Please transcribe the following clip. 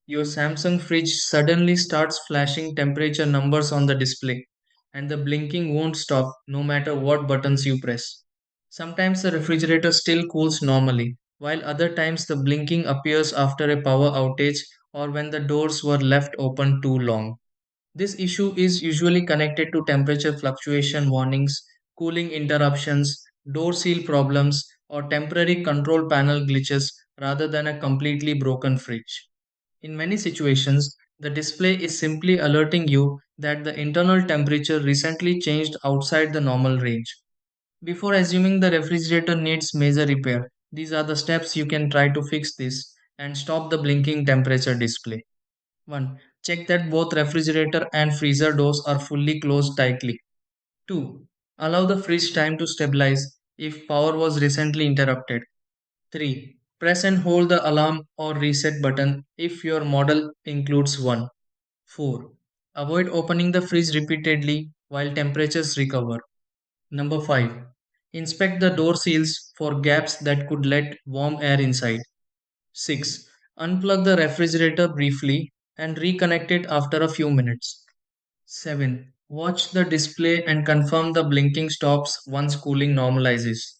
Your Samsung fridge suddenly starts flashing temperature numbers on the display, and the blinking won't stop no matter what buttons you press. Sometimes the refrigerator still cools normally, while other times the blinking appears after a power outage or when the doors were left open too long. This issue is usually connected to temperature fluctuation warnings, cooling interruptions, door seal problems, or temporary control panel glitches rather than a completely broken fridge. In many situations, the display is simply alerting you that the internal temperature recently changed outside the normal range. Before assuming the refrigerator needs major repair, these are the steps you can try to fix this and stop the blinking temperature display. 1. Check that both refrigerator and freezer doors are fully closed tightly. 2. Allow the fridge time to stabilize if power was recently interrupted. 3. Press and hold the alarm or reset button if your model includes one. 4. Avoid opening the fridge repeatedly while temperatures recover. Number 5. Inspect the door seals for gaps that could let warm air inside. 6. Unplug the refrigerator briefly and reconnect it after a few minutes. 7. Watch the display and confirm the blinking stops once cooling normalizes.